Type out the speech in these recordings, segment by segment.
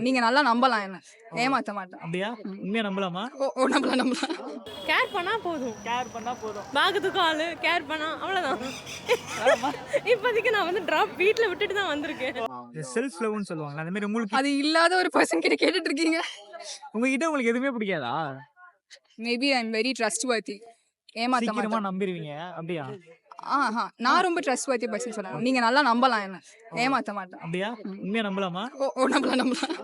நீங்க நல்லா நம்பலாம் என்ன. ஏமாத்த மாட்டேன். அப்படியா? உண்மையா நம்பலாமா? நம்பலாம். கேர் பண்ணா போதும். கேர் பண்ணா போதும். பாகத்துக்கு ஆளு கேர் பண்ணா அவ்வளவுதான். இப்போதைக்கு நான் வந்து டிராப் வீட்ல விட்டுட்டு தான் வந்திருக்கேன். செல்ஃப் லவ்னு சொல்லுவாங்க. அந்த மாதிரி உங்களுக்கு அது இல்லாத ஒரு பர்சன் கிட்ட கேட்டுட்டு இருக்கீங்க. உங்ககிட்ட உங்களுக்கு எதுவுமே பிடிக்காதா? Maybe I am very trustworthy. ஏமாத்த சீக்கிரமா மாட்டேன். நம்பிடுவீங்க. அப்படியா? நான் ரொம்ப ட்ரஸ்ட்வர்த்தி பர்சன் சொல்றேன். நீங்க நல்லா நம்பலாம் என்ன. ஏமாத்த மாட்டேன். அப்படியா? உண்மையா நம்பலாமா? நம்பலாம்.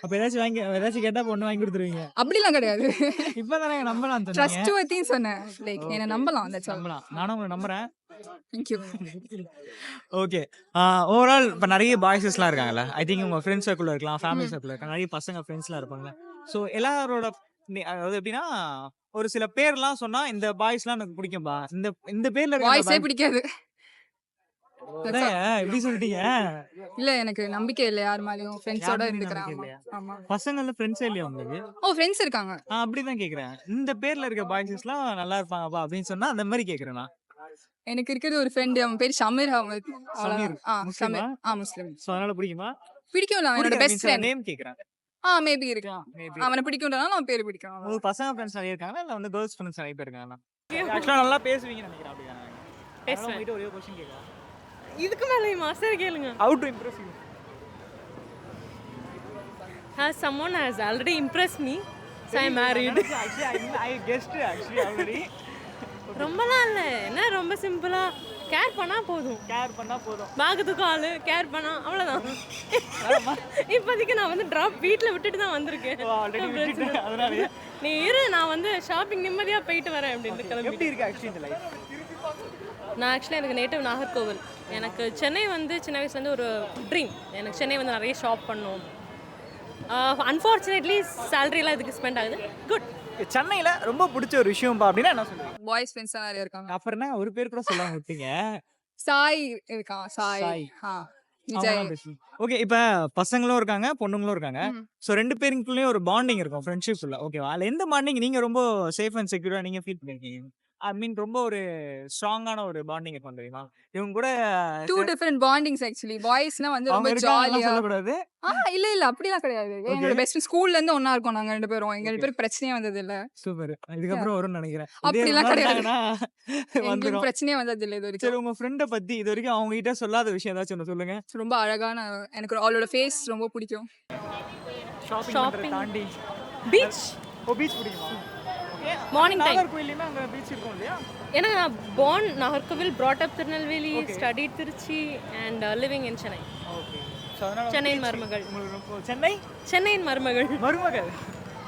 அப்ப ஏதாச்சும் கேட்டா பொண்ணு வாங்கி கொடுத்துருவீங்க. அப்படிலாம் கிடையாது. இப்பதானே நம்பலாம் சொன்னீங்க. ட்ரஸ்ட்வர்த்தின்னு சொன்னேன். லைக் என்ன நம்பலாம். That's all. நம்பலாம். நானும் உங்களை நம்புறேன். Thank you. ஓகே. ஓவரால் இப்ப நிறைய பாய்ஸஸ்லாம் இருக்காங்கல்ல. ஐ திங்க் உங்க ஃப்ரெண்ட்ஸ் சர்க்கிள்ல இருக்கலாம், ஃபேமிலி சர்க்கிள்ல இருக்கலாம். நிறைய பசங்க ஃப்ரெண்ட்ஸ்லாம் இருப்பாங்கல்ல. ஸோ எல்லாரோட அதாவது எப்படின்னா ஒரு சில பேர்லாம் சொன்னா இந்த பாய்ஸ்லாம் எனக்கு பிடிக்கும்பா. இந்த பேர்ல வாய்ஸே பிடிக்காது. எப்படி சொல்லிட்டீங்க? இல்ல எனக்கு நம்பிக்கை இல்ல யார் மேலயும். ஃப்ரெண்ட்ஸோட இருந்துக்கறேன். இல்லையா? ஆமா. பசங்கள்ல ஃப்ரெண்ட்ஸே இல்லையா உங்களுக்கு? ஃப்ரெண்ட்ஸ் இருக்காங்க. அப்படிதான் கேக்குறேன். இந்த பேர்ல இருக்க பாய்ஸ்லாம் நல்லா இருப்பாங்கப்பா அப்படின்னு சொன்னா அந்த மாதிரி கேக்குறேன் நான். எனக்கு இருக்கிறது ஒரு ஃப்ரெண்ட். அவன் பேர் ஷமீர் அஹ்மத். சமீர். ஷமீர். முஸ்லிம். சோ அதனால பிடிக்குமா? பிடிக்கும். என்னோட பெஸ்ட் ஃப்ரெண்ட். நேம் கேக்குறேன். மேபி இருக்கலாம். அவனை பிடிக்கும்ன்றதால அவன் பேரு பிடிக்கும். உங்களுக்கு பசங்க ஃப்ரெண்ட்ஸ் நிறைய இருக்காங்களா இல்ல வந்து கேர்ள்ஸ் ஃப்ரெண்ட்ஸ் நிறைய பேர் இருக்காங்களா? ஆக்சுவலா நல்லா பேசுவீங்கன்னு நினைக்கிறேன். அப்படியா? பேசுவேன். உங்ககிட்ட ஒரே क्वेश्चन கேக்குறேன். இதுக்கு மேல மாஸ்டர் கேளுங்க. How to impress you? Has someone has already impressed me, so I married. I guessed already. ரொம்பலாம் இல்ல. என்ன ரொம்ப சிம்பிளா கேர் பண்ணா போதும். கேர் பண்ணா போதும். பாகத்துக்கு ஆளு கேர் பண்ணா அவ்வளவுதான். இப்போதைக்கு நான் வந்து டிராப் வீட்ல விட்டுட்டு தான் வந்திருக்கேன். ஆல்ரெடி விட்டுட்டேன். அதனால நீ இரு, நான் வந்து ஷாப்பிங் நிம்மதியா போயிட்டு வரேன் அப்படின்னு கிளம்பி. எப்படி இருக்கு ஆக்சுவலி இந்த லைஃப்? நான் ஆக்சுவலி எனக்கு நேட்டிவ் நாகர்கோவில். எனக்கு சென்னை வந்து சின்ன வயசுலேருந்து ஒரு ட்ரீம். எனக்கு சென்னை வந்து நிறைய ஷாப் பண்ணணும். அன்ஃபார்ச்சுனேட்லி சேலரிலாம் இதுக்கு ஸ்பெண்ட் ஆகுது. குட். சென்னையில ரொம்ப பிடிச்ச ஒரு விஷயம்பா அப்படின்னா என்ன சொல்லுவீங்க? பாய்ஸ் ஃப்ரெண்ட்ஸ் நிறைய இருக்காங்க. அப்புறம் என்ன ஒரு பேர் கூட சொல்லாம விட்டீங்க? சாய் இருக்கான். சாய். விஜய். ஓகே. இப்ப பசங்களும் இருக்காங்க, பொண்ணுங்களும் இருக்காங்க. சோ ரெண்டு பேருக்குள்ளேயும் ஒரு பாண்டிங் இருக்கும், ஃப்ரெண்ட்ஷிப் இல்ல. ஓகேவா? அதுல எந்த பாண்டிங் நீங்க ரொம்ப சேஃப் அண்ட் செக்யூரா நீங்க ஃபீல் பண்ணிருக்கீங்க? ஐ மீன் ரொம்ப ஒரு ஸ்ட்ராங்கான ஒரு பாண்டிங் இருக்கும் தெரியுமா? இவங்க கூட டூ டிஃபரண்ட் பாண்டிங்ஸ் ஆக்சுவலி. பாய்ஸ்னா வந்து அவங்க ரொம்ப இருக்காங்கலாம் ஜாலியா. சொல்லக்கூடாது. இல்ல அப்படிலாம் கிடையாது. என்னோட பெஸ்ட் ஸ்கூல்ல இருந்து ஒண்ணா இருக்கோம் நாங்க ரெண்டு பேரும். எங்க ரெண்டு பேருக்கு பிரச்சனையே வந்தது இல்ல. சூப்பர். இதுக்கப்புறம் வரும்னு நினைக்கிறேன். அப்படிலாம் கிடையாது. வந்துரும். எங்களுக்கு பிரச்சனையே வந்தது இல்ல இது சரி, வரைக்கும். உங்க ஃப்ரெண்ட பத்தி இது வரைக்கும் அவங்க கிட்ட சொல்லாத விஷயம் ஏதாச்சும் ஒன்று சொல்லுங்க. ரொம்ப அழகான எனக்கு அவளோட ஃபேஸ் ரொம்ப பிடிக்கும். ஷாப்பிங் தாண்டி பீச். பீச் பிடிக்குமா? Morning time. நாகர்கோயிலுமே அங்க பீச் இருக்கும் இல்லையா? ஏன்னா நான் born Nagercoil, brought up Tirunelveli, studied Trichy and living in Chennai. Okay. So அதனால சென்னையின் மருமகள். சென்னையின் மருமகள்.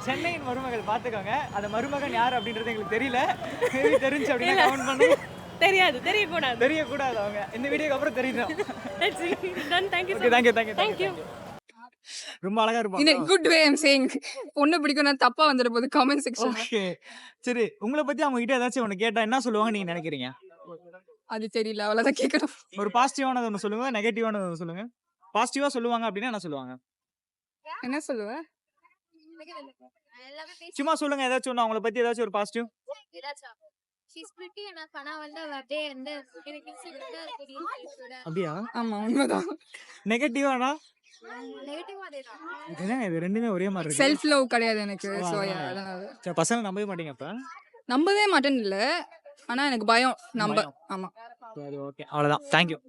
சென்னையின் மருமகள் பாத்துக்கோங்க. அந்த மருமகன் யார் அப்படின்றது எங்களுக்கு தெரியல. மேபி தெரிஞ்சு அப்படியே கமெண்ட் பண்ணுங்க. தெரியாது, தெரியக்கூடாது அவங்க. இந்த வீடியோக்கு அப்புறம் தெரியும். Done. Thank you. Thank you. ரொம்ப அழகா இருப்பாங்க. In a good way I'm saying. பொண்ணு பிடிக்கும்னா தப்பா வந்துட போகுது கமெண்ட் செக்ஷன். ஓகே. சரி, உங்களை பத்தி அவங்க கிட்ட ஏதாச்சும் ஒன்று கேட்டா என்ன சொல்லுவாங்க நீங்க நினைக்கிறீங்க? அது தெரியல, அவ்வளவுதான் கேட்கணும். ஒரு பாசிட்டிவானது ஒன்று சொல்லுங்க, நெகட்டிவானது ஒன்று சொல்லுங்க. பாசிட்டிவா சொல்லுவாங்க அப்படின்னா என்ன சொல்லுவாங்க? என்ன சொல்லுவ? சும்மா சொல்லுங்க ஏதாச்சும் ஒன்று அவங்கள பத்தி ஏதாச்சும் ஒரு பாசிட்டிவ். She's pretty enough. ஆனா வந்து அப்படியே வந்து எனக்கு அப்படியா? ஆமா உண்மைதான். நெகட்டிவானா? நெகட்டிவா அதேதான். என்னங்க இது ரெண்டுமே ஒரே மாதிரி இருக்கு. செல்ஃப் லவ் கிடையாது எனக்கு. சோ அதனால சரி, பசங்க நம்பவே மாட்டீங்க அப்ப? நம்பவே மாட்டேன்னு இல்ல, ஆனா எனக்கு பயம் நம்ப. ஆமா. ஓகே, அவ்வளவுதான். தேங்க்யூ.